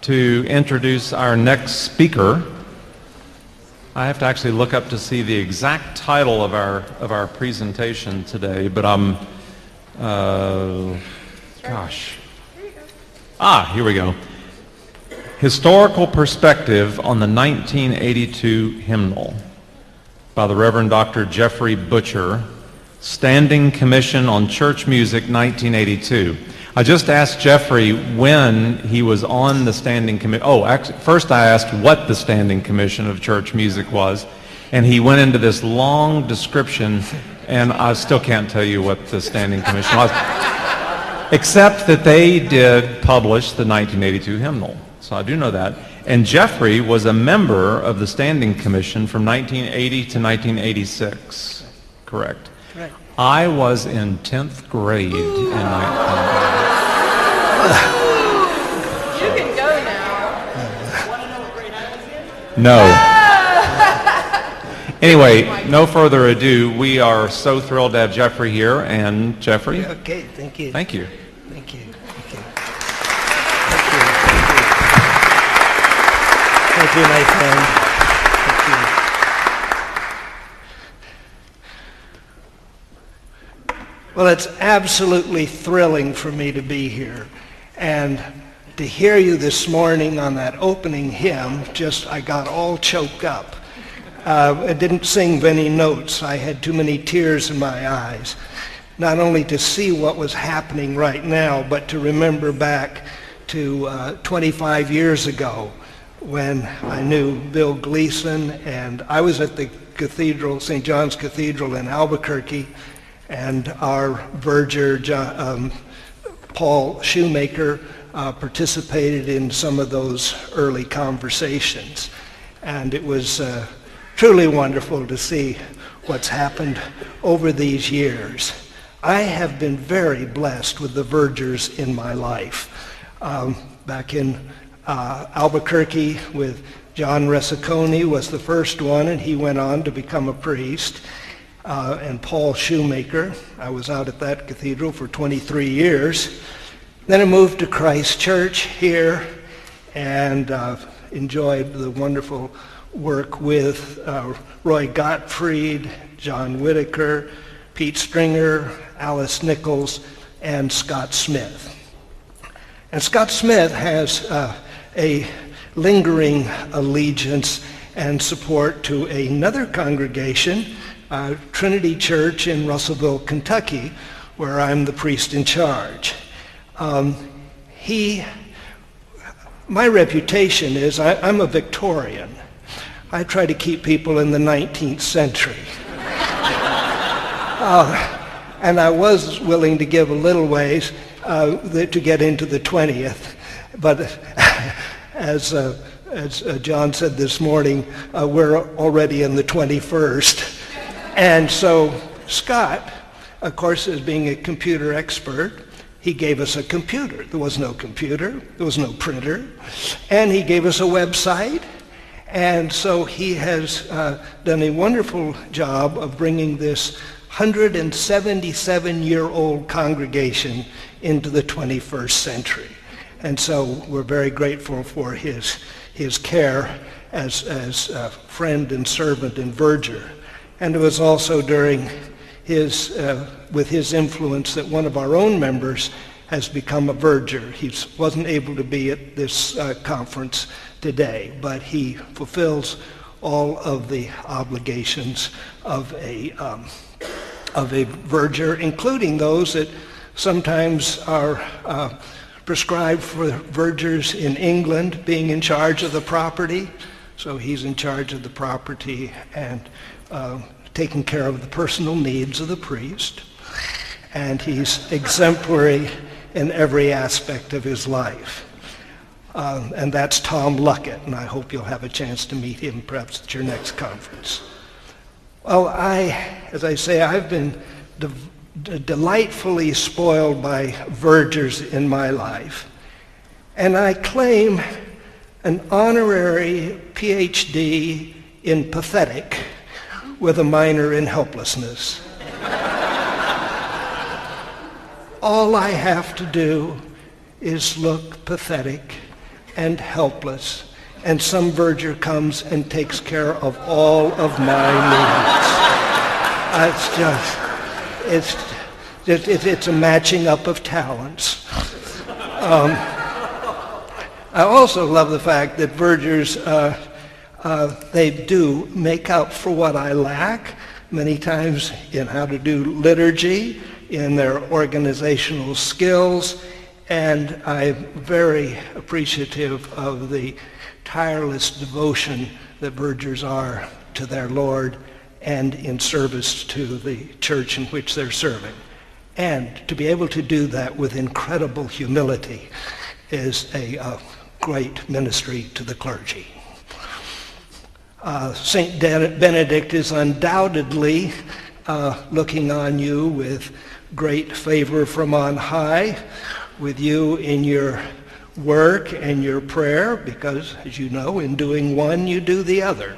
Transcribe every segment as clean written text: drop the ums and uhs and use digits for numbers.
to introduce our next speaker. I have to actually look up to see the exact title of our presentation today, but here we go. Historical Perspective on the 1982 Hymnal by the Reverend Dr. Geoffrey Butcher, Standing Commission on Church Music, 1982. I just asked Geoffrey when he was on the Standing Commission. First I asked what the Standing Commission of Church Music was, and he went into this long description, and I still can't tell you what the Standing Commission was, except that they did publish the 1982 Hymnal. So I do know that. And Geoffrey was a member of the Standing Commission from 1980 to 1986. Correct. Right. I was in 10th grade in 1980. You can go now. Want to know what grade I was in? No. Anyway, no further ado. We are so thrilled to have Geoffrey here. And Geoffrey? Okay, thank you. Thank you. Thank you. Thank you. Thank you, my friend. Thank you. Well, it's absolutely thrilling for me to be here. And to hear you this morning on that opening hymn, I got all choked up. I didn't sing many notes. I had too many tears in my eyes. Not only to see what was happening right now, but to remember back to 25 years ago when I knew Bill Gleason, and I was at the Cathedral, St. John's Cathedral in Albuquerque, and our verger, Paul Shoemaker, participated in some of those early conversations. And it was truly wonderful to see what's happened over these years. I have been very blessed with the vergers in my life. Back in Albuquerque with John Resiconi was the first one, and he went on to become a priest. And Paul Shoemaker, I was out at that cathedral for 23 years. Then I moved to Christ Church here and enjoyed the wonderful work with Roy Gottfried, John Whitaker, Pete Stringer, Alice Nichols, and Scott Smith. And Scott Smith has a lingering allegiance and support to another congregation, Trinity Church in Russellville, Kentucky, where I'm the priest in charge. My reputation is I'm a Victorian. I try to keep people in the 19th century. And I was willing to give a little ways to get into the 20th. But as John said this morning, we're already in the 21st. And so Scott, of course, as being a computer expert, he gave us a computer. There was no computer. There was no printer. And he gave us a website. And so he has done a wonderful job of bringing this 177-year-old congregation into the 21st century. And so we're very grateful for his care as a friend and servant and verger. And it was also during with his influence that one of our own members has become a verger. He wasn't able to be at this conference today, but he fulfills all of the obligations of a verger, including those that sometimes are prescribed for vergers in England, being in charge of the property. So he's in charge of the property and taking care of the personal needs of the priest. And he's exemplary in every aspect of his life. And that's Tom Luckett, and I hope you'll have a chance to meet him perhaps at your next conference. Well, as I say, I've been delightfully spoiled by vergers in my life. And I claim an honorary PhD in pathetic with a minor in helplessness. All I have to do is look pathetic, and helpless, and some verger comes and takes care of all of my needs. It's a matching up of talents. I also love the fact that vergers, they do make up for what I lack many times in how to do liturgy, in their organizational skills, and I'm very appreciative of the tireless devotion that vergers are to their Lord and in service to the church in which they're serving. And to be able to do that with incredible humility is a great ministry to the clergy. St. Benedict is undoubtedly looking on you with great favor from on high, with you in your work and your prayer, because, as you know, in doing one, you do the other,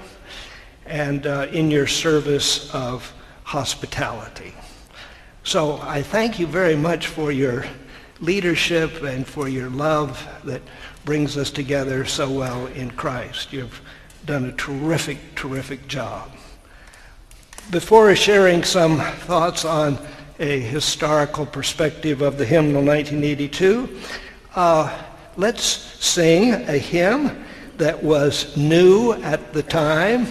and in your service of hospitality. So I thank you very much for your leadership and for your love that brings us together so well in Christ. You've done a terrific, terrific job. Before sharing some thoughts on a historical perspective of the hymnal 1982, let's sing a hymn that was new at the time,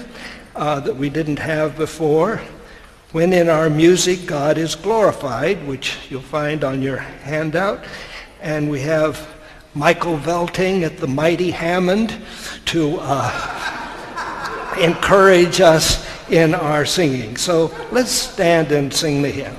that we didn't have before. When in our music God is glorified, which you'll find on your handout. And we have Michael Velting at the mighty Hammond to encourage us in our singing. So let's stand and sing the hymn.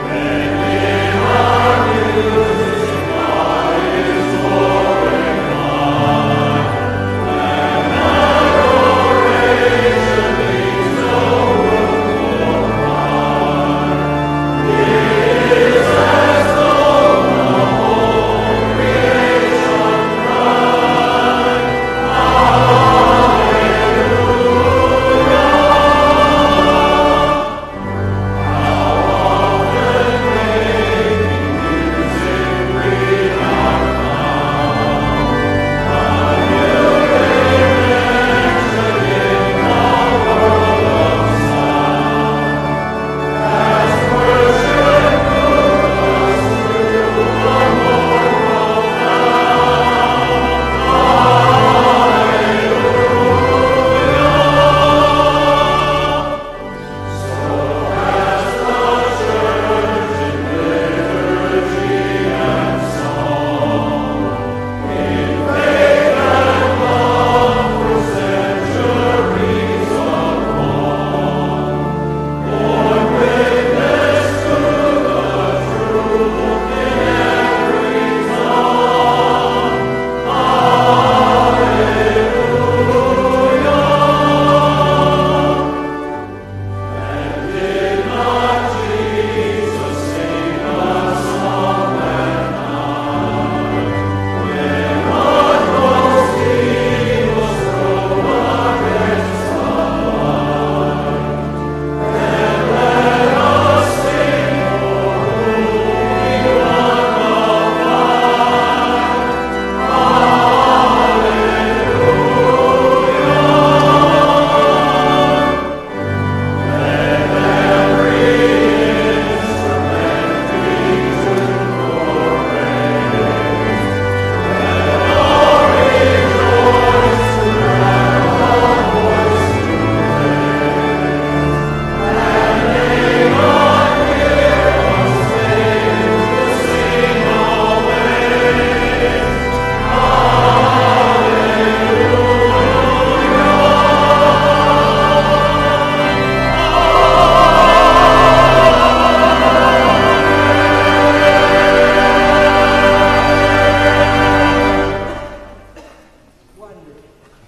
When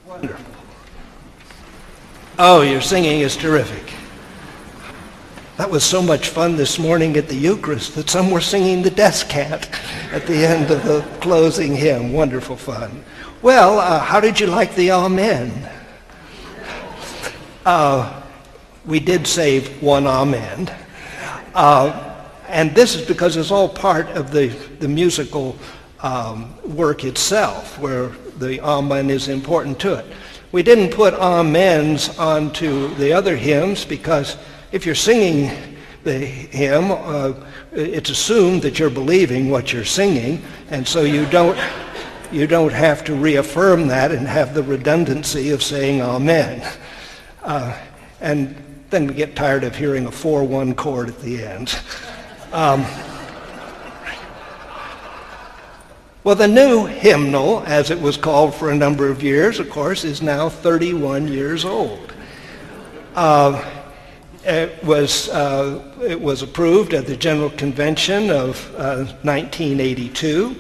Wonderful. Oh, your singing is terrific. That was so much fun this morning at the Eucharist that some were singing the descant at the end of the closing hymn. Wonderful fun. Well, how did you like the Amen? We did save one Amen. And this is because it's all part of the musical work itself, where the Amen is important to it. We didn't put amens onto the other hymns because if you're singing the hymn, it's assumed that you're believing what you're singing, and so you don't have to reaffirm that and have the redundancy of saying amen. And then we get tired of hearing a 4-1 chord at the end. Well, the new hymnal, as it was called for a number of years, of course, is now 31 years old. It was approved at the General Convention of 1982,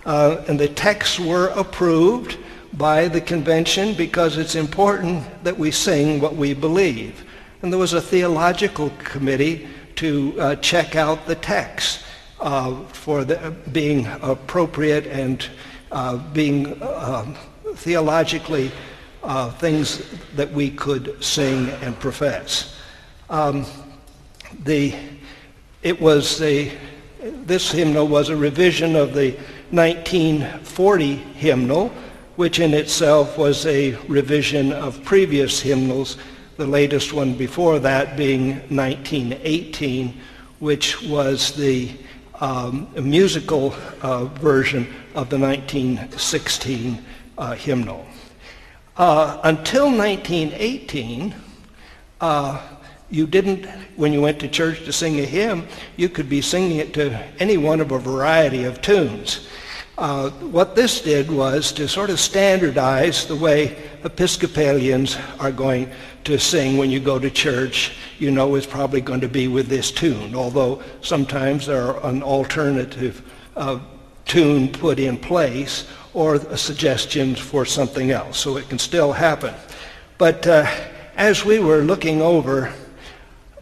and the texts were approved by the convention because it's important that we sing what we believe. And there was a theological committee to check out the texts for being appropriate and being theologically things that we could sing and profess. This hymnal was a revision of the 1940 hymnal, which in itself was a revision of previous hymnals, the latest one before that being 1918, which was the musical version of the 1916 hymnal. Until 1918, you didn't, when you went to church to sing a hymn, you could be singing it to any one of a variety of tunes. What this did was to sort of standardize the way Episcopalians are going to sing when you go to church. You know it's probably going to be with this tune, although sometimes there are an alternative tune put in place or suggestions for something else, so it can still happen. But as we were looking over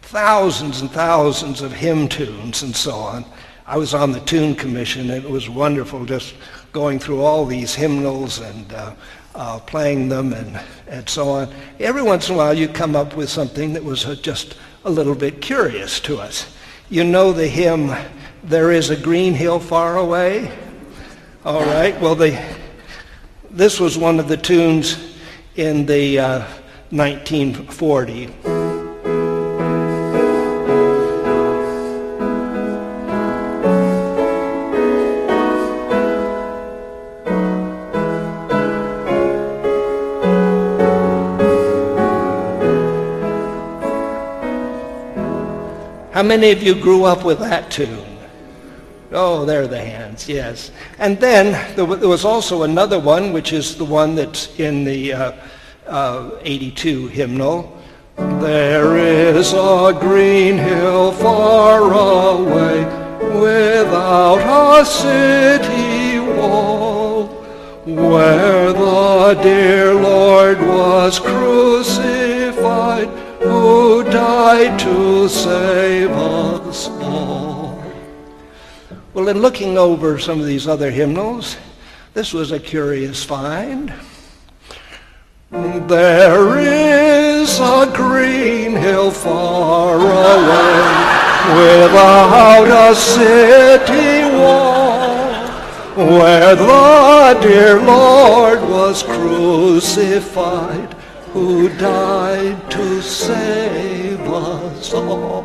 thousands and thousands of hymn tunes and so on, I was on the Tune Commission, and it was wonderful just going through all these hymnals and playing them and so on. Every once in a while you come up with something that was just a little bit curious to us. You know the hymn, "There is a Green Hill Far Away"? All right, well this was one of the tunes in the 1940. How many of you grew up with that tune? Oh, there are the hands, yes. And then there was also another one, which is the one that's in the 82 hymnal. There is a green hill far away, without a city wall, where the dear Lord was crucified, who died to save us all. Well, in looking over some of these other hymnals, this was a curious find. There is a green hill far away, without a city wall, where the dear Lord was crucified, who died to save us all.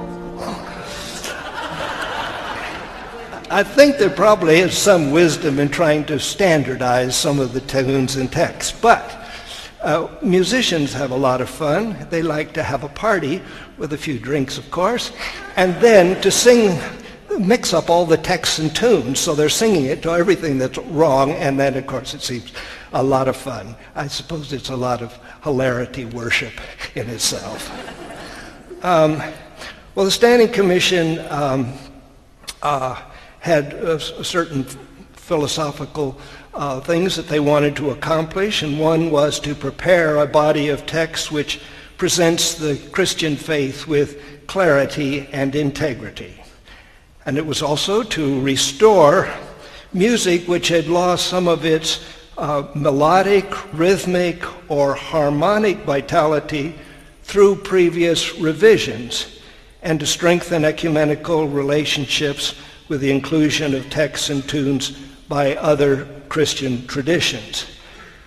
I think there probably is some wisdom in trying to standardize some of the tunes and texts, but musicians have a lot of fun. They like to have a party with a few drinks, of course, and then to sing, mix up all the texts and tunes, so they're singing it to everything that's wrong, and then, of course, it seems a lot of fun. I suppose it's a lot of hilarity worship in itself. Well, the Standing Commission had certain philosophical things that they wanted to accomplish, and one was to prepare a body of text which presents the Christian faith with clarity and integrity. And it was also to restore music which had lost some of its melodic, rhythmic, or harmonic vitality through previous revisions, and to strengthen ecumenical relationships with the inclusion of texts and tunes by other Christian traditions.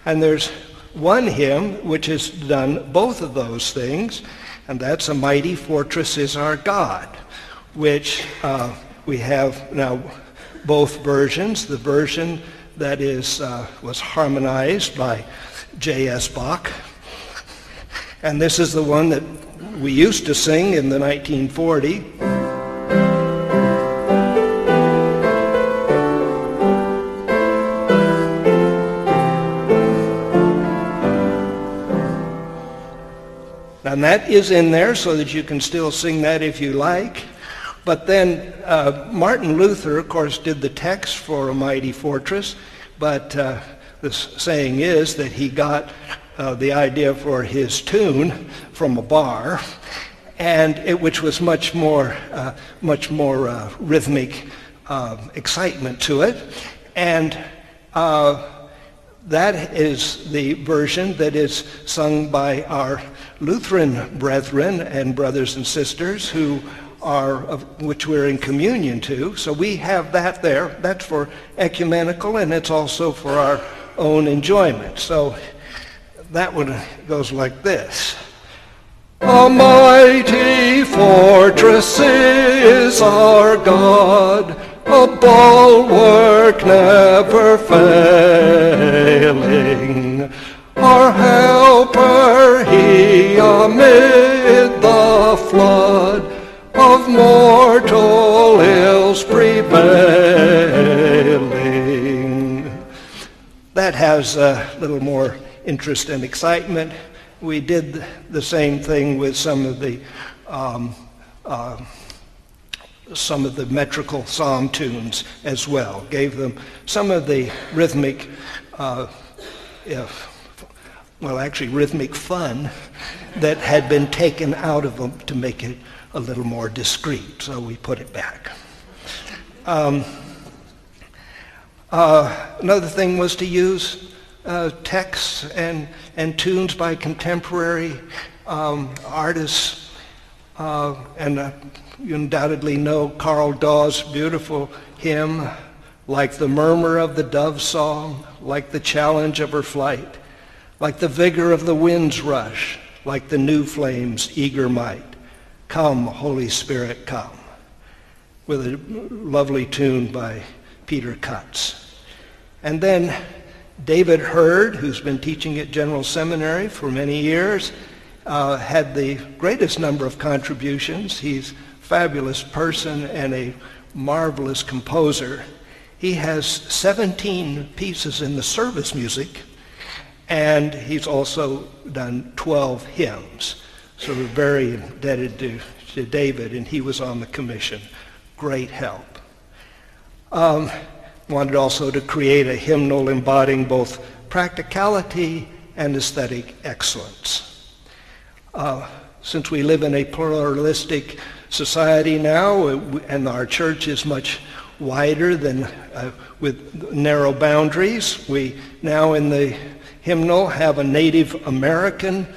And there's one hymn which has done both of those things, and that's "A Mighty Fortress is Our God," which we have now both versions. The version that was harmonized by J.S. Bach, and this is the one that we used to sing in the 1940. And that is in there so that you can still sing that if you like. But then Martin Luther, of course, did the text for "A Mighty Fortress," but the saying is that he got the idea for his tune from a bar, and which was much more rhythmic excitement to it. And that is the version that is sung by our Lutheran brethren and brothers and sisters which we're in communion to. So we have that there. That's for ecumenical, and it's also for our own enjoyment. So that one goes like this. A mighty fortress is our God, a bulwark never failing. Our helper he amid the flood of mortal ills prevailing. That has a little more interest and excitement. We did the same thing with some of the metrical psalm tunes as well. Gave them some of the rhythmic, rhythmic fun that had been taken out of them to make it a little more discreet. So we put it back. Another thing was to use texts and tunes by contemporary artists, and you undoubtedly know Carl Dawes' beautiful hymn, "Like the murmur of the dove's song, like the challenge of her flight, like the vigor of the wind's rush, like the new flame's eager might. Come, Holy Spirit, come," with a lovely tune by Peter Cutts. And then David Hurd, who's been teaching at General Seminary for many years, had the greatest number of contributions. He's a fabulous person and a marvelous composer. He has 17 pieces in the service music, and he's also done 12 hymns. So we're very indebted to David, and he was on the commission. Great help. Wanted also to create a hymnal embodying both practicality and aesthetic excellence. Since we live in a pluralistic society now, and our church is much wider than with narrow boundaries, we now in the hymnal have a Native American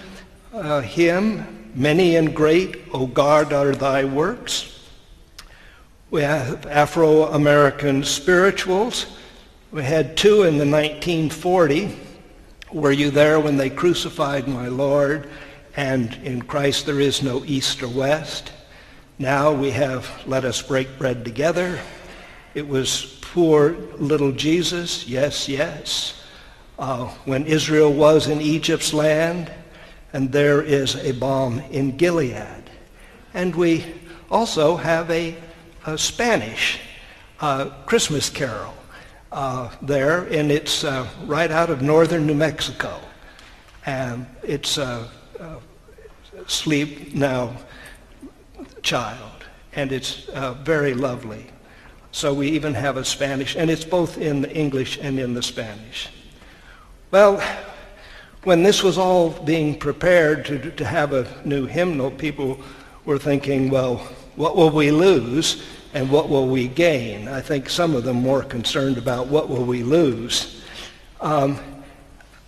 hymn, "Many and Great, O God, are thy works." We have Afro-American spirituals. We had two in the 1940, "Were you there when they crucified my Lord?" and "In Christ there is no east or west." Now we have "Let us break bread together." It was "Poor little Jesus, yes, yes." When Israel was in Egypt's land, and "There is a balm in Gilead." And we also have a Spanish Christmas carol there, and it's right out of northern New Mexico. And it's "Sleep Now, Child," and it's very lovely. So we even have a Spanish, and it's both in the English and in the Spanish. Well, when this was all being prepared to have a new hymnal, people were thinking, well, what will we lose and what will we gain? I think some of them more concerned about what will we lose. And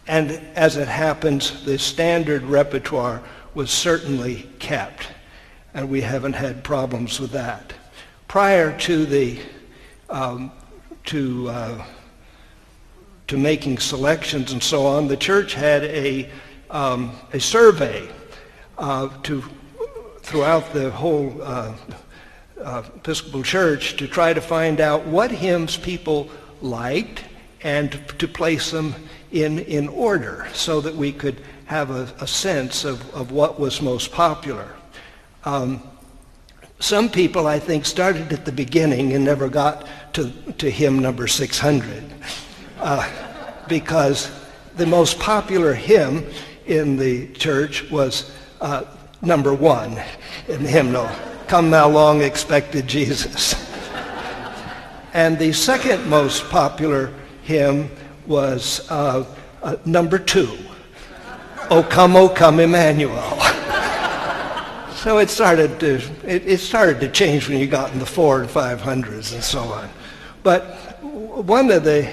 as it happens, the standard repertoire was certainly kept, and we haven't had problems with that. Prior to to making selections and so on, the church had a survey throughout the whole Episcopal Church to try to find out what hymns people liked and to place them in order so that we could have a sense of what was most popular. Some people, I think, started at the beginning and never got to hymn number 600 because the most popular hymn in the church was number 1 in the hymnal, Come Thou Long Expected Jesus. And the second most popular hymn was number 2, O Come, Emmanuel. So it started to change when you got in the 400s and 500s and so on. But one of the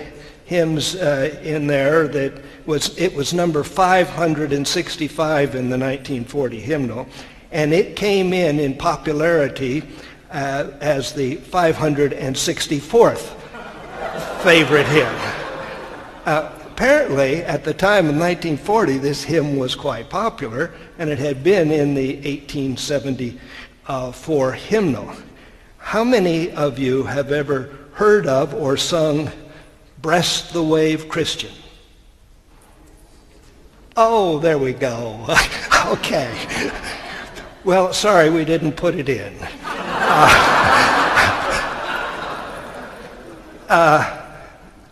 hymns in there it was number 565 in the 1940 hymnal, and it came in popularity as the 564th favorite hymn. Apparently, at the time in 1940, this hymn was quite popular, and it had been in the 1874 hymnal. How many of you have ever heard of or sung Breast the Wave Christian? Oh, there we go. Okay. Well, sorry we didn't put it in.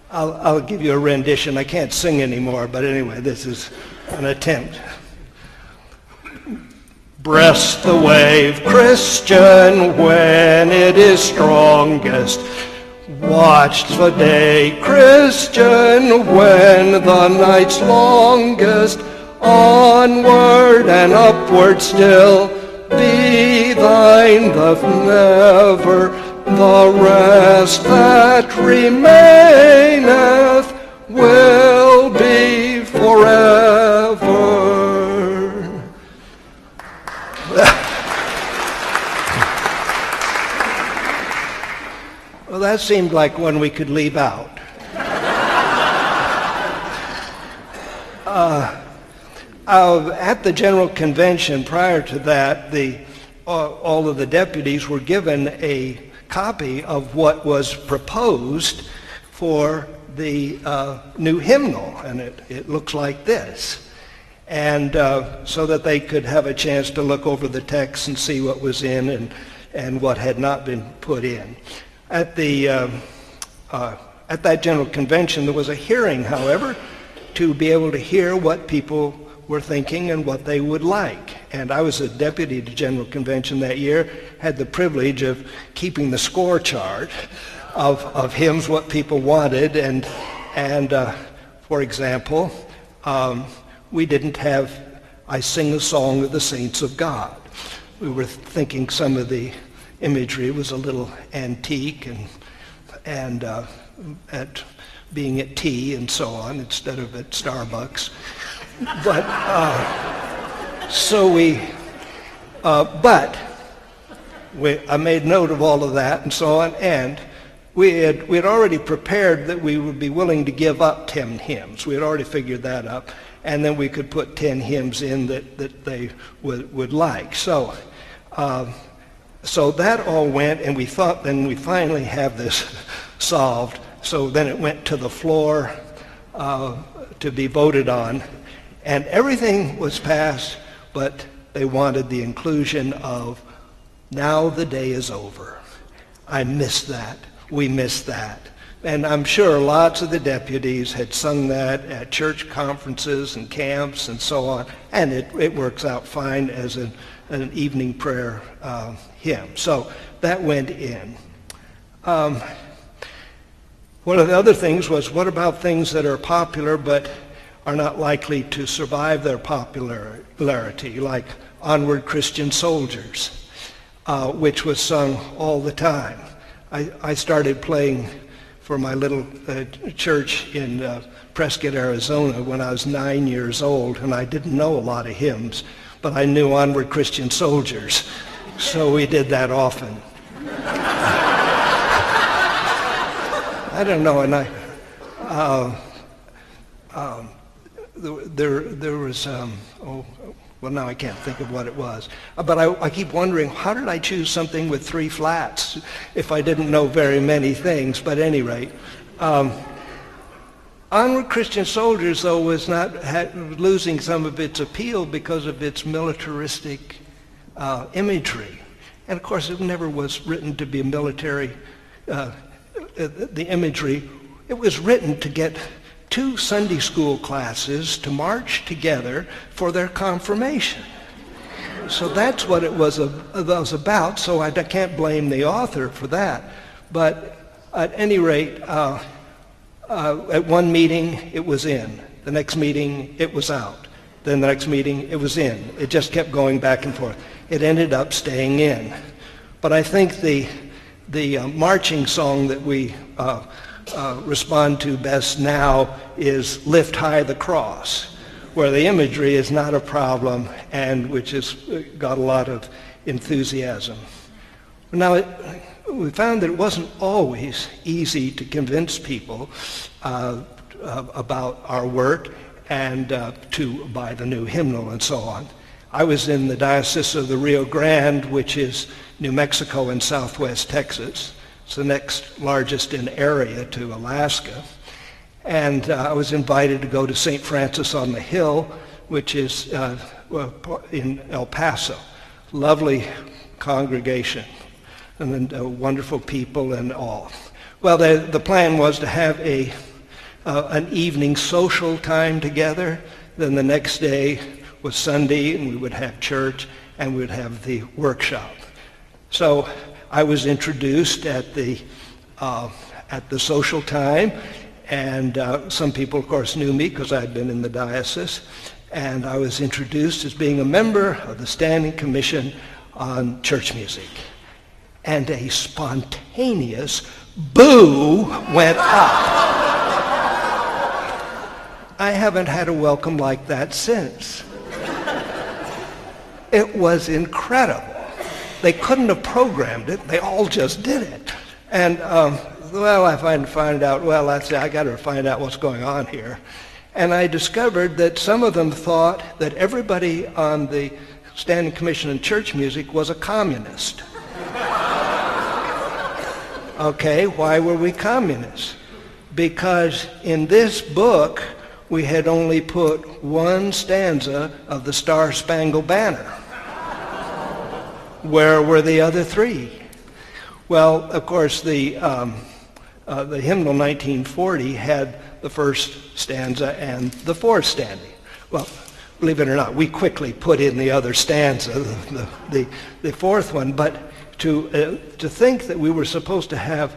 I'll give you a rendition. I can't sing anymore, but anyway, this is an attempt. Breast the wave, Christian, when it is strongest. Watch the day, Christian, when the night's longest. Onward and upward still, be thine the never, the rest that remaineth will be forever. Well, that seemed like one we could leave out. At the General Convention prior to that, all of the deputies were given a copy of what was proposed for the new hymnal, and it looks like this. And so that they could have a chance to look over the text and see what was in and what had not been put in. At that General Convention, there was a hearing, however, to be able to hear what people were thinking and what they would like. And I was a deputy to General Convention that year, had the privilege of keeping the score chart of hymns, what people wanted, and for example, we didn't have I Sing a Song of the Saints of God. We were thinking some of the imagery was a little antique and at being at tea and so on instead of at Starbucks. But I made note of all of that and so on, and we had already prepared that we would be willing to give up 10 hymns. We had already figured that up, and then we could put 10 hymns in that they would like. So that all went, and we thought then we finally have this solved. So then it went to the floor to be voted on, and everything was passed, but they wanted the inclusion of Now the Day is Over. I missed that. We missed that. And I'm sure lots of the deputies had sung that at church conferences and camps and so on, and it works out fine as an evening prayer hymn. So that went in. One of the other things was, what about things that are popular but are not likely to survive their popularity, like Onward Christian Soldiers, which was sung all the time. I started playing for my little church in Prescott, Arizona when I was 9 years old, and I didn't know a lot of hymns, but I knew Onward Christian Soldiers, so we did that often. I don't know, and there was, well, now I can't think of what it was. But I keep wondering, how did I choose something with 3 flats if I didn't know very many things? But at any rate, Onward Christian Soldiers, though, was not losing some of its appeal because of its militaristic imagery. And of course, it never was written to be a military, the imagery. It was written to get 2 Sunday school classes to march together for their confirmation. So that's what it was about, so I can't blame the author for that. But at any rate, at one meeting it was in, the next meeting it was out, then the next meeting it was in. It just kept going back and forth. It ended up staying in. But I think the marching song that we respond to best now is Lift High the Cross, where the imagery is not a problem and which has got a lot of enthusiasm. Now, we found that it wasn't always easy to convince people about our work and to buy the new hymnal and so on. I was in the Diocese of the Rio Grande, which is New Mexico and southwest Texas. It's the next largest in area to Alaska. And I was invited to go to St. Francis on the Hill, which is in El Paso. Lovely congregation and wonderful people and all. Well, the plan was to have an evening social time together. Then the next day was Sunday, and we would have church, and we would have the workshop. So I was introduced at the social time, and some people, of course, knew me because I had been in the diocese, and I was introduced as being a member of the Standing Commission on Church Music. And a spontaneous boo went up. I haven't had a welcome like that since. It was incredible. They couldn't have programmed it. They all just did it. And, well, I find out, well, I got to find out what's going on here. And I discovered that some of them thought that everybody on the Standing Commission on Church Music was a communist. Okay, why were we communists? Because in this book, we had only put one stanza of the Star-Spangled Banner. Where were the other 3? Well, of course, the hymnal 1940 had the first stanza and the 4th stanza. Well, believe it or not, we quickly put in the other stanza, the 4th one, but to think that we were supposed to have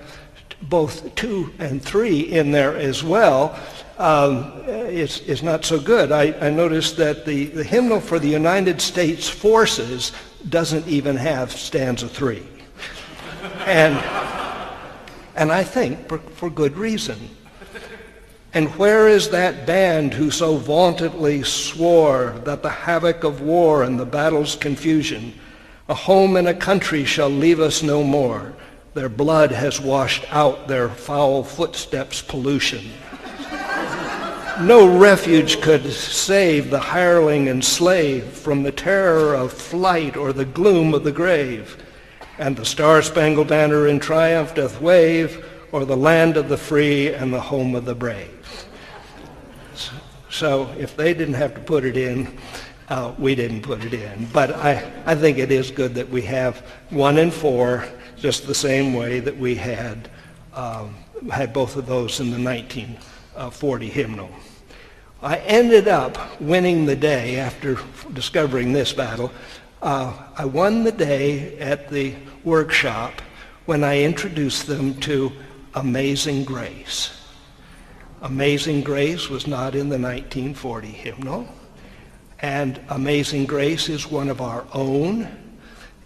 both 2 and 3 in there as well is not so good. I noticed that the hymnal for the United States Forces doesn't even have stanza 3. And I think for good reason. And where is that band who so vauntedly swore that the havoc of war and the battle's confusion, a home and a country shall leave us no more. Their blood has washed out their foul footsteps' pollution. No refuge could save the hireling and slave from the terror of flight or the gloom of the grave. And the Star-Spangled Banner in triumph doth wave o'er the land of the free and the home of the brave. So if they didn't have to put it in, we didn't put it in. But I think it is good that we have 1 and 4, just the same way that we had both of those in the 1940 hymnal. I ended up winning the day after discovering this battle. I won the day at the workshop when I introduced them to Amazing Grace. Amazing Grace was not in the 1940 hymnal, and Amazing Grace is one of our own.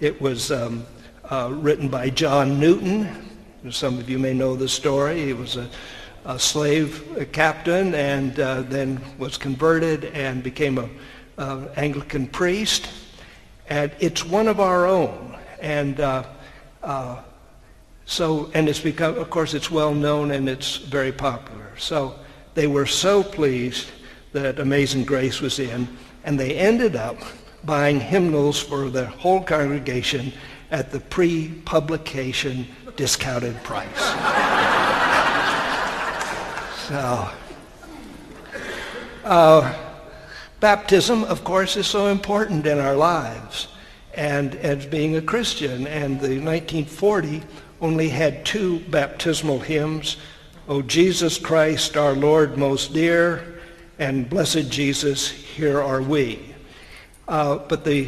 It was written by John Newton. Some of you may know the story. He was a slave captain and then was converted and became an Anglican priest. And it's one of our own. And and it's become, of course, it's well known and it's very popular. So they were so pleased that Amazing Grace was in, and they ended up buying hymnals for the whole congregation at the pre-publication discounted price. So, baptism, of course, is so important in our lives, and as being a Christian, and the 1940 only had 2 baptismal hymns, O Jesus Christ, our Lord most dear, and Blessed Jesus, here are we. But the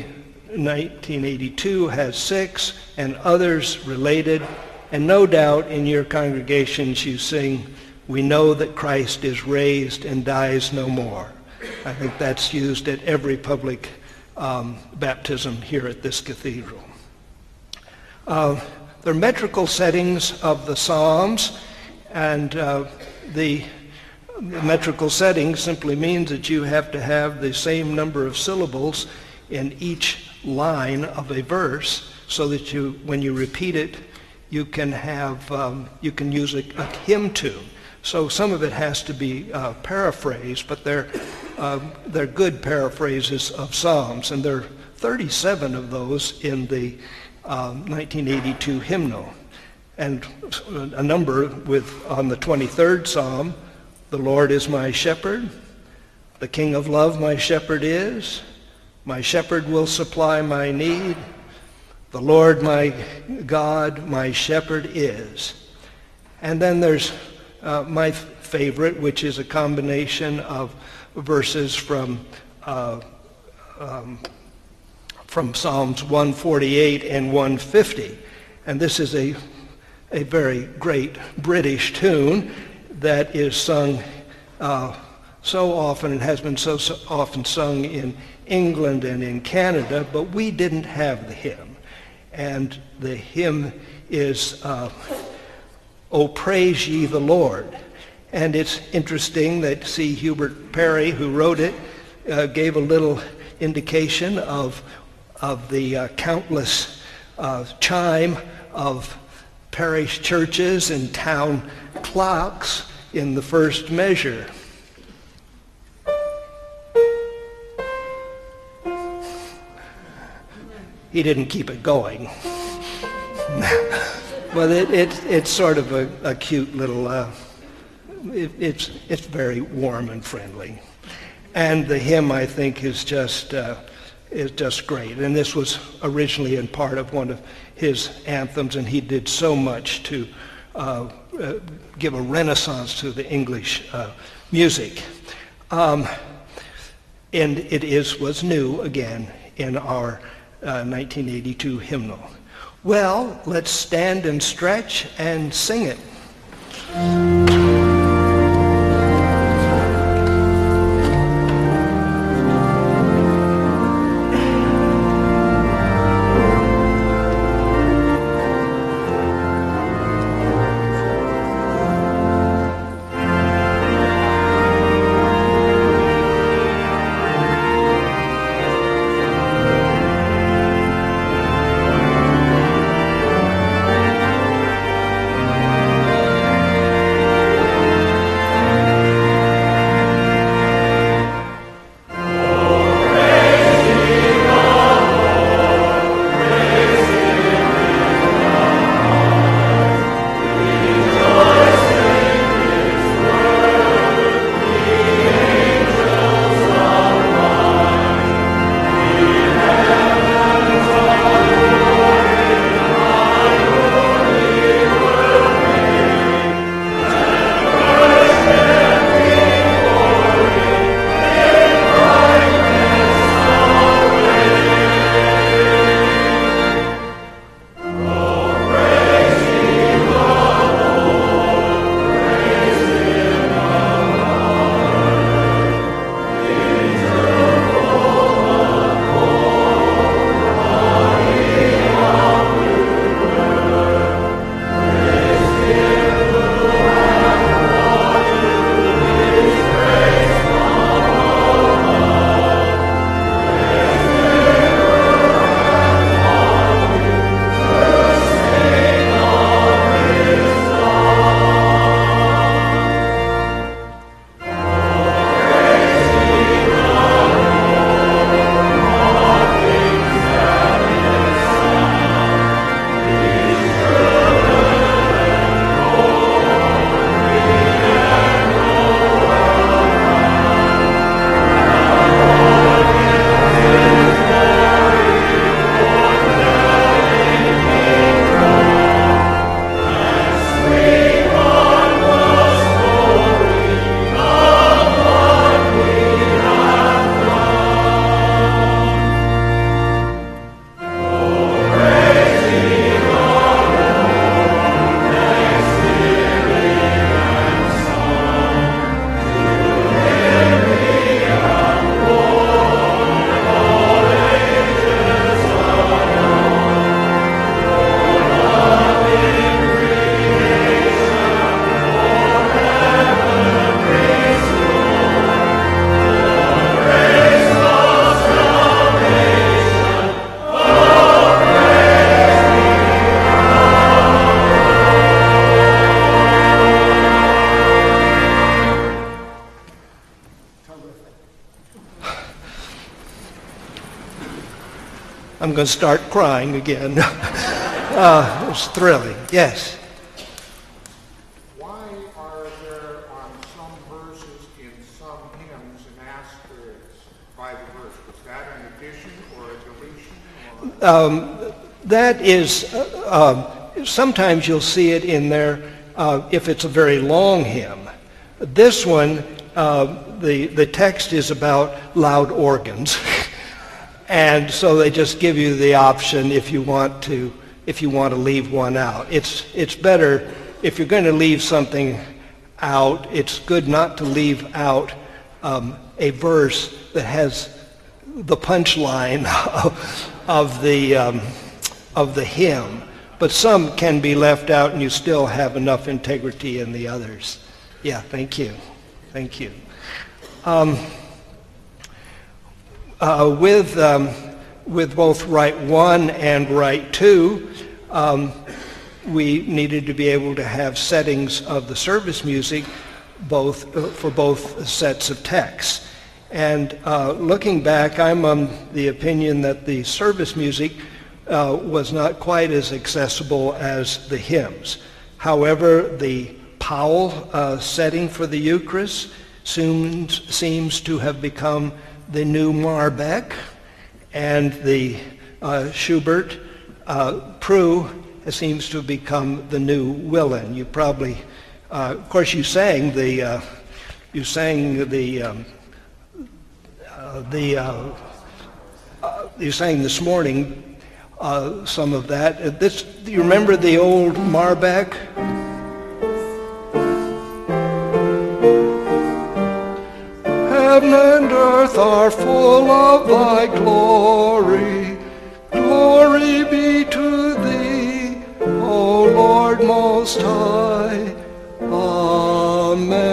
1982 has 6, and others related, and no doubt in your congregations you sing, we know that Christ is raised and dies no more. I think that's used at every public baptism here at this cathedral. There are metrical settings of the Psalms, and the metrical setting simply means that you have to have the same number of syllables in each line of a verse, so that when you repeat it, you can use a hymn tune. So some of it has to be paraphrased, but they're good paraphrases of Psalms, and there are 37 of those in the 1982 hymnal, and a number on the 23rd Psalm, the Lord is my shepherd, the King of love my shepherd is, my shepherd will supply my need, the Lord my God my shepherd is. And then there's my favorite, which is a combination of verses from Psalms 148 and 150. And this is a very great British tune that is sung so often, and has been so often sung in England and in Canada, but we didn't have the hymn. And the hymn is O Praise Ye the Lord. And it's interesting that C. Hubert Parry, who wrote it, gave a little indication of the countless chime of parish churches and town clocks in the first measure. He didn't keep it going. Well, it's sort of a cute little, it's very warm and friendly. And the hymn, I think, is just great. And this was originally in part of one of his anthems, and he did so much to give a renaissance to the English music. And it was new again in our 1982 hymnal. Well, let's stand and stretch and sing it. I'm going to start crying again. It was thrilling. Yes. Why are there on some verses in some hymns an asterisk by the verse? Was that an addition or a deletion? That is, sometimes you'll see it in there if it's a very long hymn. This one, the text is about loud organs. And so they just give you the option if you want to leave one out. It's better if you're going to leave something out. It's good not to leave out a verse that has the punchline of the hymn. But some can be left out, and you still have enough integrity in the others. Yeah, thank you. Thank you. With both Rite 1 and Rite 2, we needed to be able to have settings of the service music for both sets of texts. And looking back, I'm of the opinion that the service music was not quite as accessible as the hymns. However, the Powell setting for the Eucharist seems to have become the new Marbeck, and the Schubert Prue seems to have become the new Willen. You probably, of course, you sang this morning some of that. Do you remember the old Marbeck? Heaven and earth are full of thy glory. Glory be to thee, O Lord Most High. Amen.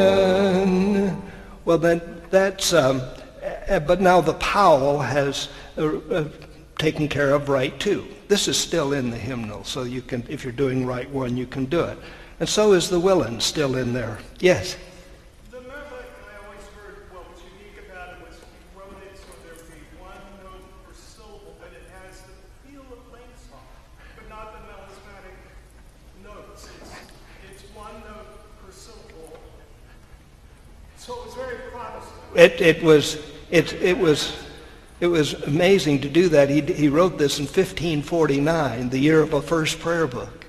Well, that's but now the Powell has taken care of Rite 2. This is still in the hymnal, so you can, if you're doing Rite 1, you can do it. And so is the Willen still in there. Yes? It was amazing to do that. He wrote this in 1549, the year of the first prayer book,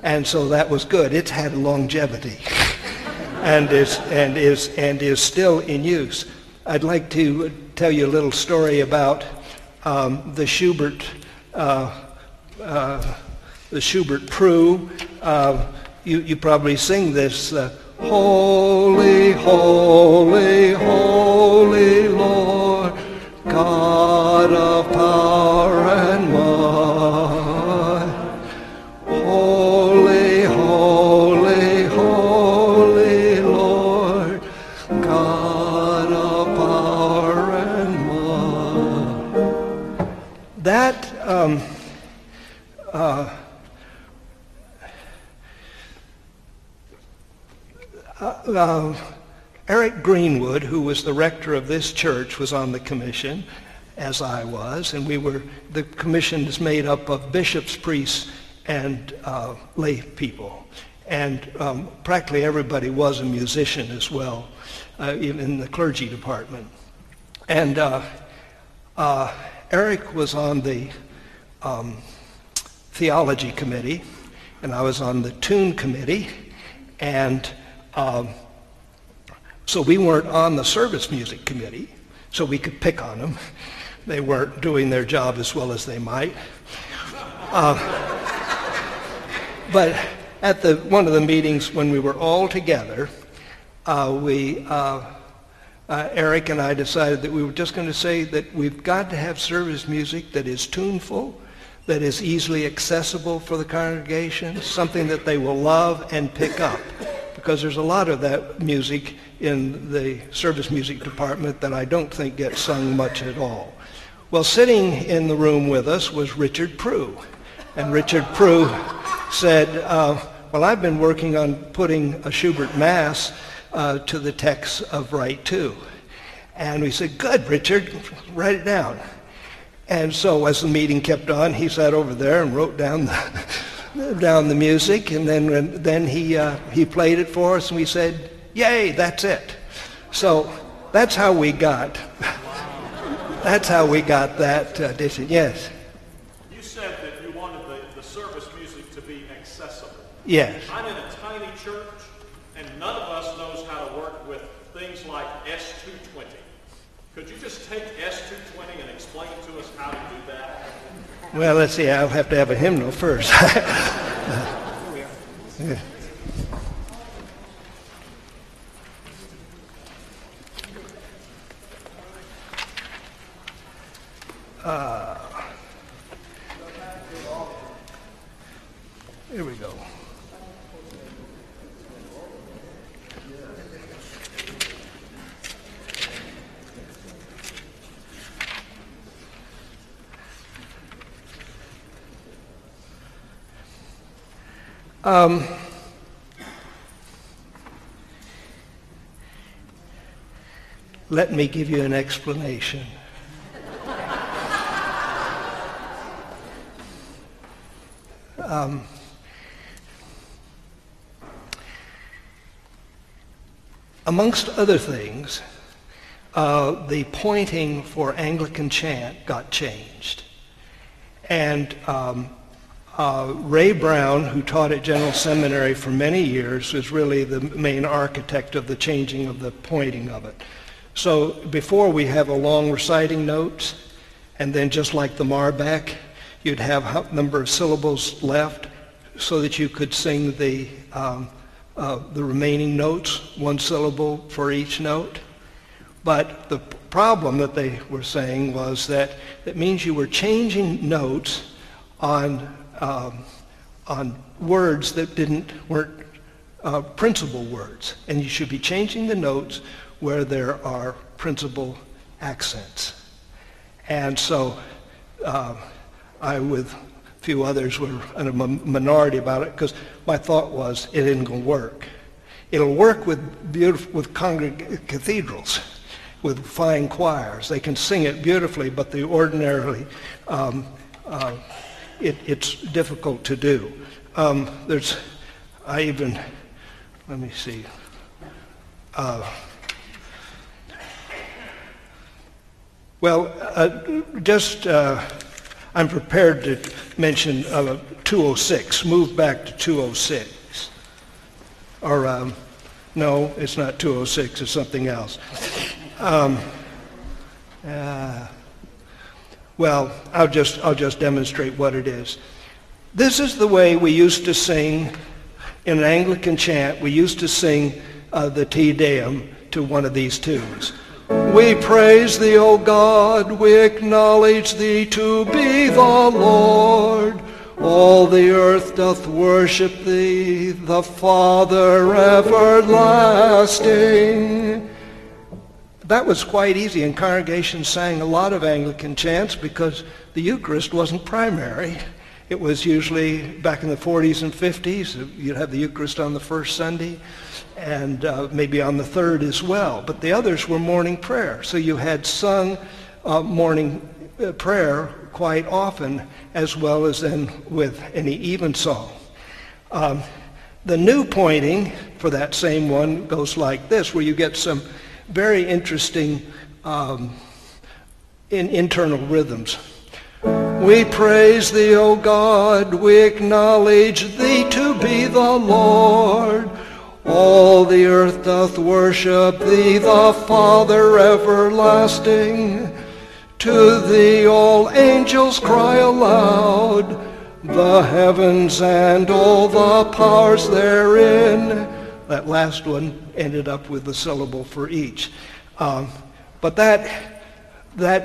and so that was good. It's had longevity, and is still in use. I'd like to tell you a little story about the Schubert Prue. You probably sing this. Holy, holy, holy Lord, God of power and might. Holy, holy, holy Lord, God of power and might. That Eric Greenwood, who was the rector of this church, was on the commission, as I was, and the commission is made up of bishops, priests, and lay people. And practically everybody was a musician as well, even in the clergy department. And Eric was on the theology committee, and I was on the tune committee, and so we weren't on the service music committee, so we could pick on them. They weren't doing their job as well as they might. But at one of the meetings when we were all together, Eric and I decided that we were just going to say that we've got to have service music that is tuneful, that is easily accessible for the congregation, something that they will love and pick up. Because there's a lot of that music in the service music department that I don't think gets sung much at all. Well, sitting in the room with us was Richard Prue. And Richard Prue said, well, I've been working on putting a Schubert Mass to the text of Rite 2. And we said, good, Richard, write it down. And so as the meeting kept on, he sat over there and wrote down the music, and then he played it for us, and we said, "Yay, that's it." So that's how we got that edition. Yes. You said that you wanted the service music to be accessible. Yes. I'm in a tiny church, and none of us knows how to work with things like S220. Could you just take S220 and explain to us how to do that? Well, let's see. I'll have to have a hymnal first. Yeah. Here we go. Let me give you an explanation. Amongst other things, the pointing for Anglican chant got changed. And Ray Brown, who taught at General Seminary for many years, was really the main architect of the changing of the pointing of it. So before, we have a long reciting notes, and then just like the Marbeck, you'd have a number of syllables left so that you could sing the remaining notes, one syllable for each note. But the problem that they were saying was that it means you were changing notes on words that weren't principal words, and you should be changing the notes where there are principal accents. And so I, with a few others, were in a minority about it, because my thought was it isn't going to work. It'll work with cathedrals, with fine choirs. They can sing it beautifully, but it's difficult to do. Let me see. I'm prepared to mention 206, move back to 206. Or, no, it's not 206, it's something else. Well, I'll just demonstrate what it is. This is the way we used to sing in an Anglican chant. We used to sing the Te Deum to one of these tunes. We praise thee, O God, we acknowledge thee to be the Lord. All the earth doth worship thee, the Father everlasting. That was quite easy, and congregations sang a lot of Anglican chants because the Eucharist wasn't primary. It was usually, back in the 40s and 50s, you'd have the Eucharist on the first Sunday, and maybe on the third as well. But the others were morning prayer. So you had sung morning prayer quite often, as well as then with any evensong. The new pointing for that same one goes like this, where you get some very interesting internal rhythms. We praise thee, O God, we acknowledge thee to be the Lord. All the earth doth worship thee, the Father everlasting. To thee all angels cry aloud, the heavens and all the powers therein. That last one ended up with a syllable for each. But that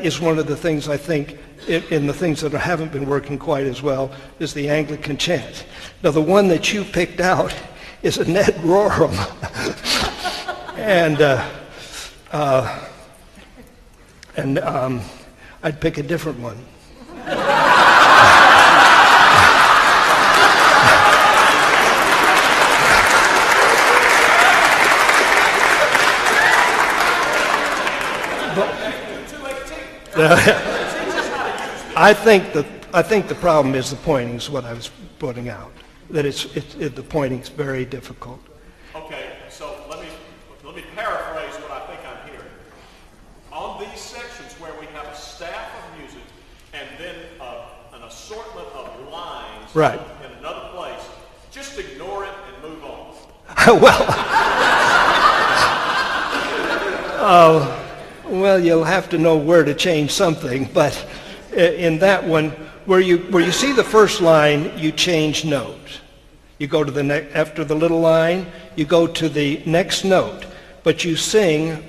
is one of the things I think in the things that haven't been working quite as well is the Anglican chant. Now the one that you picked out is a Ned Rorem. and I'd pick a different one. I think the problem is the pointing is what I was pointing out. That the pointing's very difficult. Okay, so let me paraphrase what I think I'm hearing. On these sections where we have a staff of music and then an assortment of lines Right. in another place, just ignore it and move on. Well, you'll have to know where to change something, but in that one, where you see the first line, you change note. You go to the after the little line, you go to the next note, but you sing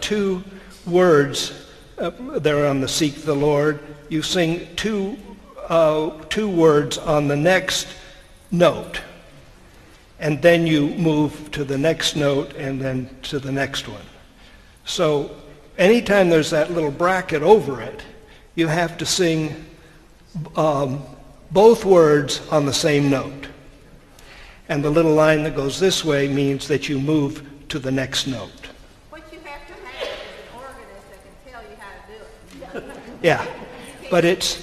two words there on the Seek the Lord. You sing two words on the next note, and then you move to the next note and then to the next one. So anytime there's that little bracket over it, you have to sing both words on the same note. And the little line that goes this way means that you move to the next note. What you have to have is an organist that can tell you how to do it. Yeah, but it's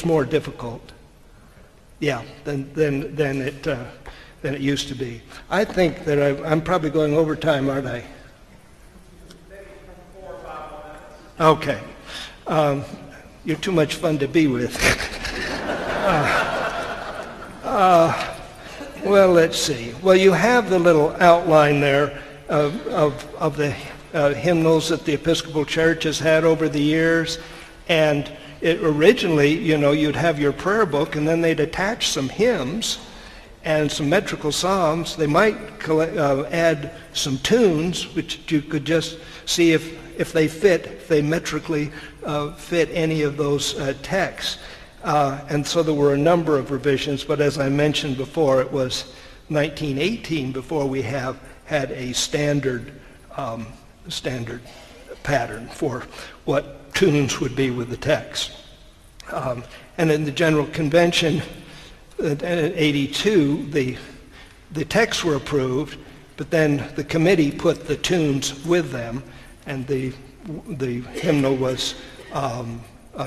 more difficult. Yeah, than it used to be. I think that I'm probably going over time, aren't I? Okay. You're too much fun to be with. Well, let's see. Well, you have the little outline there of the hymnals that the Episcopal Church has had over the years, and originally, you'd have your prayer book, and then they'd attach some hymns and some metrical psalms. They might add some tunes, which you could just see if they metrically fit any of those texts. And so there were a number of revisions, but as I mentioned before, it was 1918 before we had a standard pattern for what tunes would be with the text. And in the General Convention in 82, the texts were approved, but then the committee put the tunes with them, and the hymnal was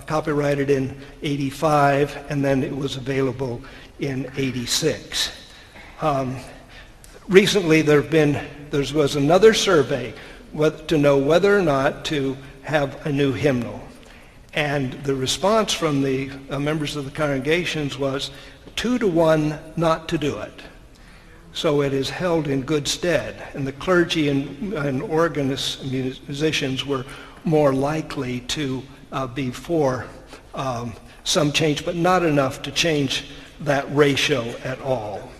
copyrighted in 85, and then it was available in 86. Recently there was another survey to know whether or not to have a new hymnal. And the response from the members of the congregations was 2-to-1 not to do it. So it is held in good stead. And the clergy and organists, musicians were more likely to be for some change, but not enough to change that ratio at all.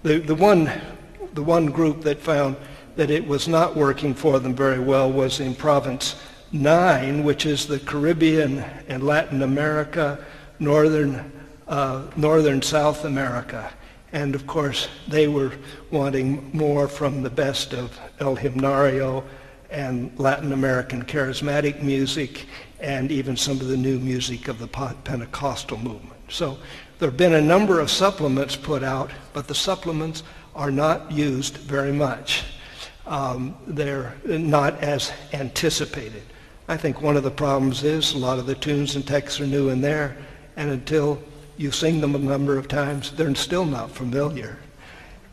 The one group that found that it was not working for them very well was in Province 9, which is the Caribbean and Latin America, northern South America. And of course, they were wanting more from the best of El Hymnario and Latin American charismatic music, and even some of the new music of the Pentecostal movement. So there have been a number of supplements put out, but the supplements are not used very much. They're not as anticipated. I think one of the problems is a lot of the tunes and texts are new in there, and until you sing them a number of times, they're still not familiar.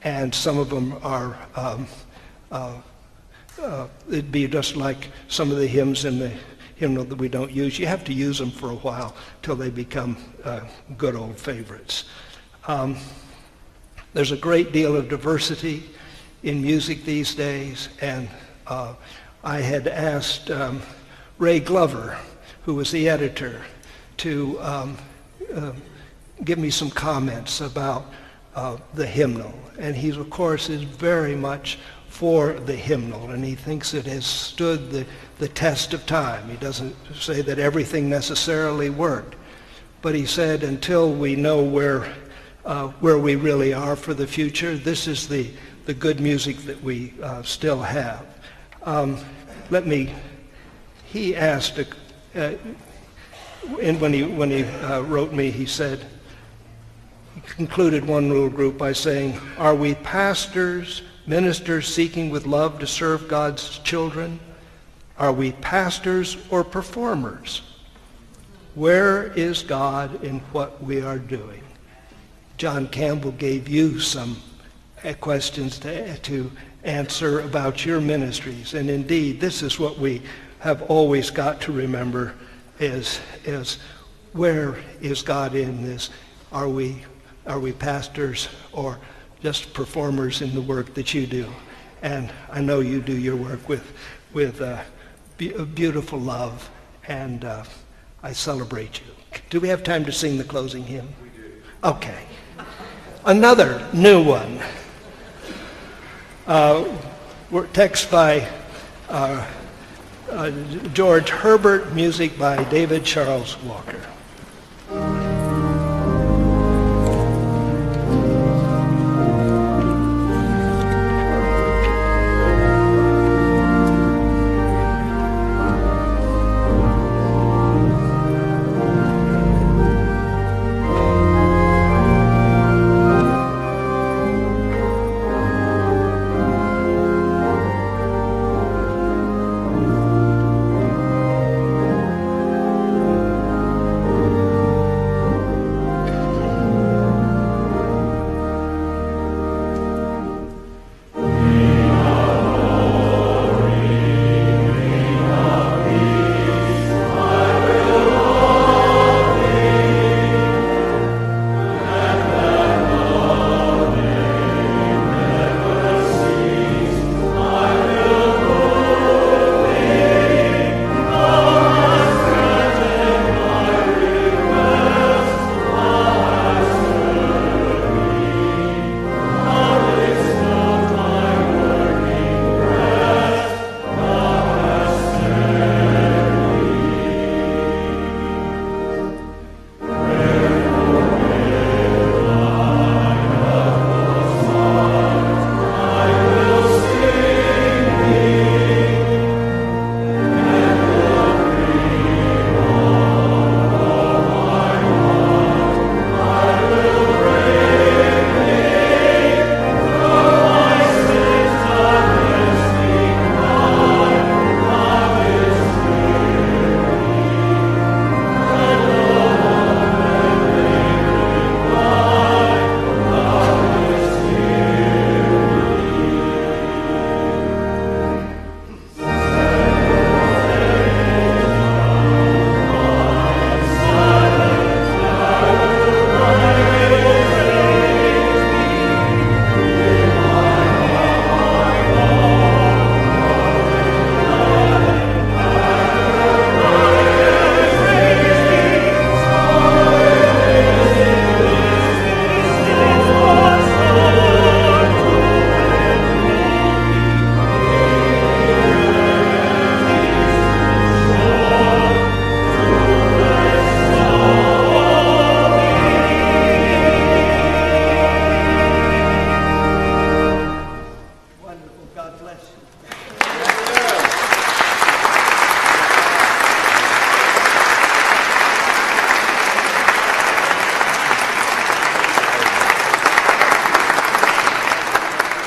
And some of them are, it'd be just like some of the hymns in the hymnal that we don't use. You have to use them for a while till they become good old favorites. There's a great deal of diversity in music these days, and I had asked Ray Glover, who was the editor, to give me some comments about the hymnal. And he, of course, is very much for the hymnal, and he thinks it has stood the test of time. He doesn't say that everything necessarily worked, but he said until we know where we really are for the future, this is the good music that we still have. He asked, and when he wrote me, he said, he concluded one little group by saying, "Are we pastors, ministers seeking with love to serve God's children, Are we pastors or performers? Where is God in what we are doing? John Campbell gave you some questions to answer about your ministries. And indeed, this is what we have always got to remember is where is God in this? Are we pastors or just performers in the work that you do? And I know you do your work with beautiful love, and I celebrate you. Do we have time to sing the closing hymn? We do. Okay. Another new one. Text by George Herbert, music by David Charles Walker.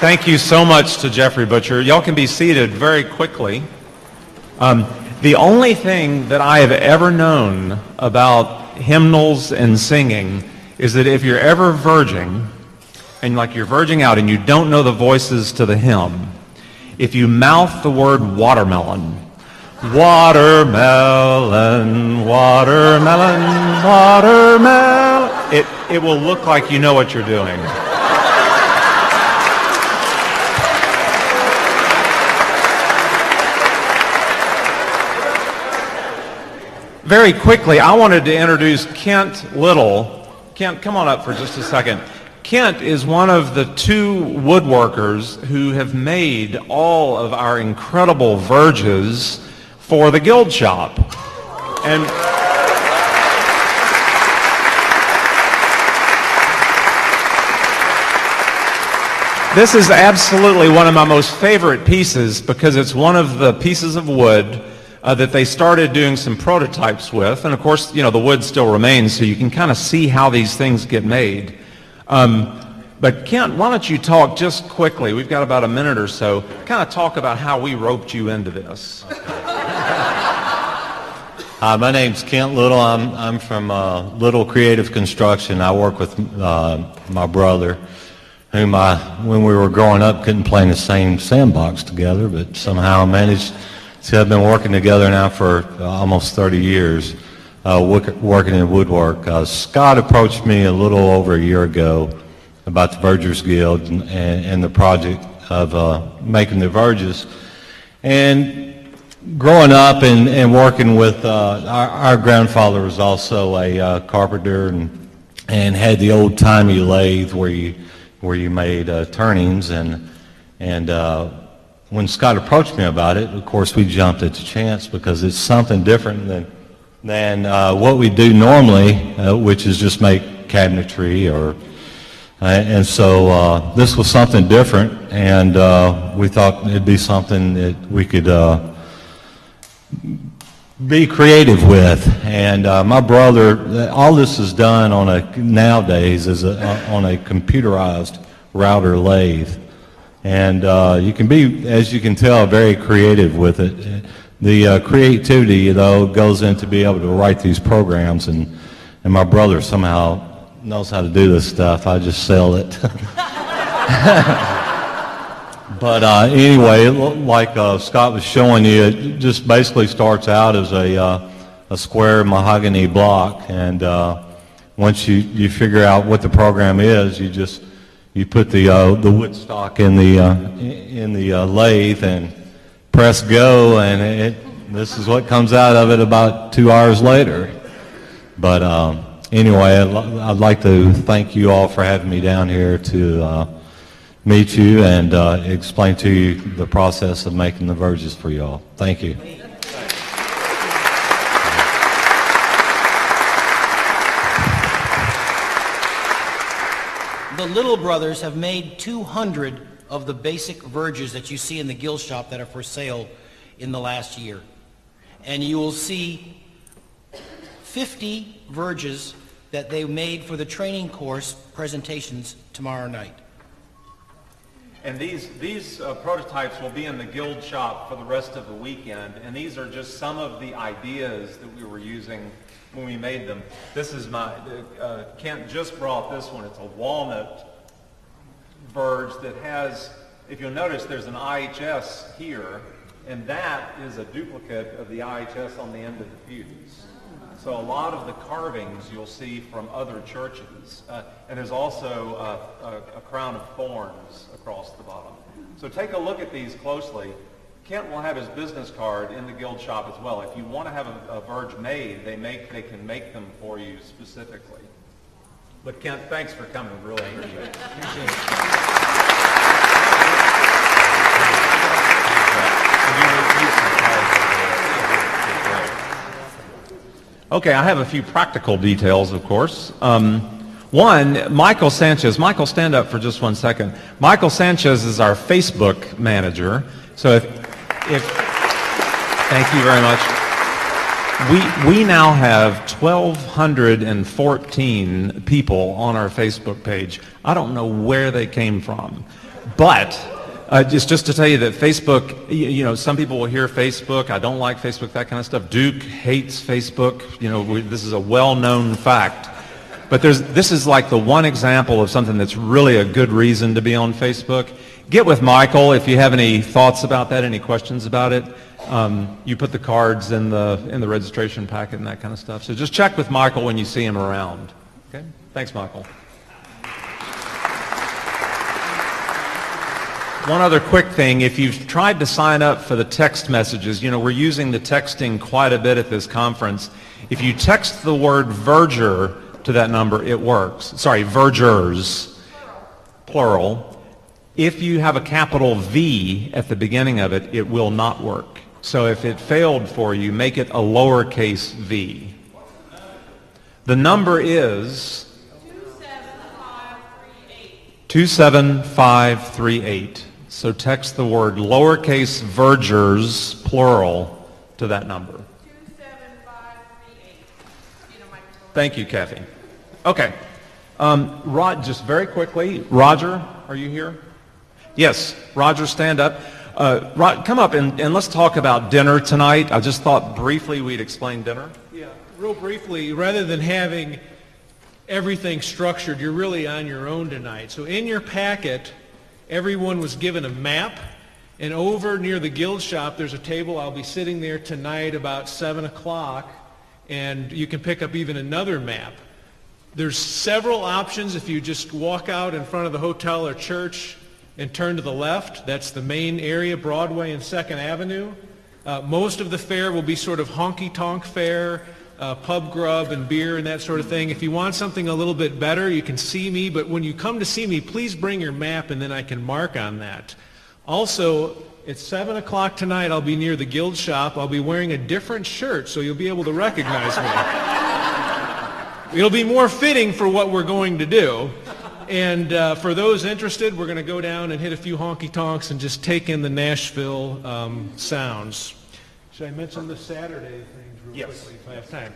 Thank you so much to Geoffrey Butcher. Y'all can be seated very quickly. The only thing that I have ever known about hymnals and singing is that if you're ever verging, and like you're verging out and you don't know the voices to the hymn, if you mouth the word watermelon, watermelon, watermelon, watermelon, it will look like you know what you're doing. Very quickly, I wanted to introduce Kent Little. Kent, come on up for just a second. Kent is one of the two woodworkers who have made all of our incredible verges for the Guild Shop. And this is absolutely one of my most favorite pieces because it's one of the pieces of wood that they started doing some prototypes with. And of course, you know, the wood still remains, so you can kind of see how these things get made. But Kent, why don't you talk just quickly, we've got about a minute or so, kind of talk about how we roped you into this. Hi, my name's Kent Little. I'm from Little Creative Construction. I work with my brother, whom when we were growing up, couldn't play in the same sandbox together, but somehow managed to have been working together now for almost 30 years, working in woodwork. Scott approached me a little over a year ago about the Vergers Guild and the project of making the Verges. And growing up and working with our grandfather was also a carpenter and had the old-timey lathe where you made turnings, and when Scott approached me about it, of course we jumped at the chance because it's something different than what we do normally, which is just make cabinetry and so this was something different, and we thought it'd be something that we could be creative with. And my brother, all this is done nowadays is on a computerized router lathe, and you can be, as you can tell, very creative with it. The creativity, though, goes into being able to write these programs, and my brother somehow knows how to do this stuff. I just sell it. But anyway, like Scott was showing you, it just basically starts out as a square mahogany block, and once you figure out what the program is, you put the wood stock in the lathe and press go, and this is what comes out of it about 2 hours later. But anyway, I'd like to thank you all for having me down here to meet you and explain to you the process of making the Verges for you all. Thank you. The Little Brothers have made 200 of the basic Verges that you see in the Guild shop that are for sale in the last year. And you will see 50 Verges that they made for the training course presentations tomorrow night. And these prototypes will be in the Guild shop for the rest of the weekend, and these are just some of the ideas that we were using when we made them. This is Kent just brought this one. It's a walnut verge that has, if you'll notice, there's an IHS here, and that is a duplicate of the IHS on the end of the fuse. So a lot of the carvings you'll see from other churches. And there's also a crown of thorns across the bottom. So take a look at these closely. Kent will have his business card in the Guild shop as well. If you want to have a verge made, they can make them for you specifically. But Kent, thanks for coming. Really appreciate it. Okay, I have a few practical details, of course. One, Michael Sanchez. Michael, stand up for just 1 second. Michael Sanchez is our Facebook manager. So thank you very much. We now have 1,214 people on our Facebook page. I don't know where they came from, but just to tell you that Facebook, some people will hear Facebook, I don't like Facebook, that kind of stuff. Duke hates Facebook. This is a well-known fact. But this is like the one example of something that's really a good reason to be on Facebook. Get with Michael if you have any thoughts about that, any questions about it. You put the cards in the registration packet and that kind of stuff. So just check with Michael when you see him around. Okay? Thanks, Michael. One other quick thing, if you've tried to sign up for the text messages, we're using the texting quite a bit at this conference. If you text the word verger to that number, it works. Sorry, vergers, plural. If you have a capital V at the beginning of it, it will not work. So if it failed for you, make it a lowercase v. The number is 27538. So text the word lowercase vergers, plural, to that number. 27538. Thank you, Kathy. Okay. Rod, just very quickly, Roger, are you here? Yes, Roger, stand up. Rod, come up and let's talk about dinner tonight. I just thought briefly we'd explain dinner. Yeah, real briefly, rather than having everything structured, you're really on your own tonight. So in your packet, everyone was given a map, and over near the guild shop, there's a table. I'll be sitting there tonight about 7 o'clock, and you can pick up even another map. There's several options if you just walk out in front of the hotel or church and turn to the left. That's the main area, Broadway and 2nd Avenue. Most of the fare will be sort of honky-tonk fare, pub grub and beer and that sort of thing. If you want something a little bit better, you can see me, but when you come to see me, please bring your map and then I can mark on that. Also, at 7 o'clock tonight, I'll be near the guild shop. I'll be wearing a different shirt, so you'll be able to recognize me. It'll be more fitting for what we're going to do. And for those interested, we're going to go down and hit a few honky-tonks and just take in the Nashville sounds. Should I mention the Saturday things real quickly if I have time?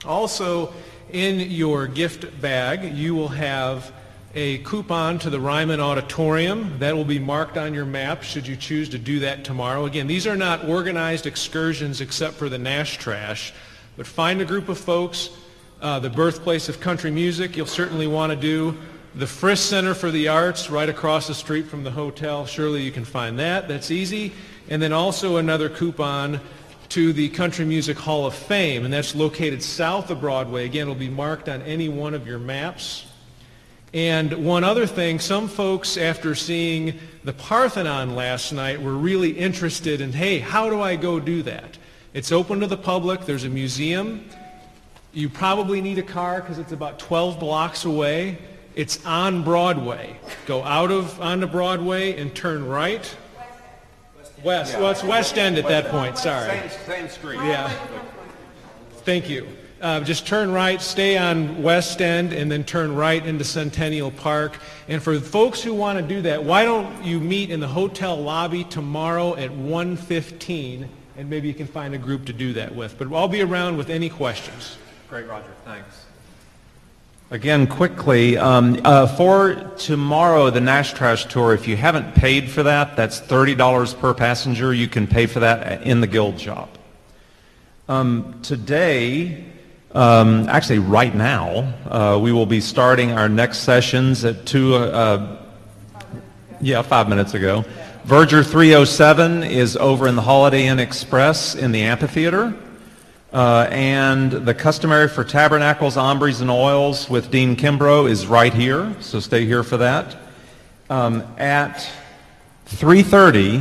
Also, in your gift bag, you will have a coupon to the Ryman Auditorium. That will be marked on your map should you choose to do that tomorrow. Again, these are not organized excursions except for the Nash Trash, but find a group of folks. The birthplace of country music you'll certainly want to do. The Friss Center for the Arts right across the street from the hotel. Surely you can find that. That's easy. And then also another coupon to the Country Music Hall of Fame, and that's located south of Broadway. Again, it'll be marked on any one of your maps. And one other thing, some folks, after seeing the Parthenon last night, were really interested in, hey, how do I go do that? It's open to the public. There's a museum. You probably need a car because it's about 12 blocks away. It's on Broadway. Go onto Broadway and turn right. West. Well, it's West End at that point. Sorry. Same street. Yeah. Thank you. Just turn right, stay on West End, and then turn right into Centennial Park. And for folks who want to do that, why don't you meet in the hotel lobby tomorrow at 1:15, and maybe you can find a group to do that with. But I'll be around with any questions. Great, Roger. Thanks. Again, quickly, for tomorrow, the Nash Trash Tour, if you haven't paid for that, that's $30 per passenger. You can pay for that in the guild shop. Today, actually right now, we will be starting our next sessions at 5 minutes ago. Verger 307 is over in the Holiday Inn Express in the amphitheater. And the customary for tabernacles, ombres, and oils with Dean Kimbrough is right here, so stay here for that. At 3:30,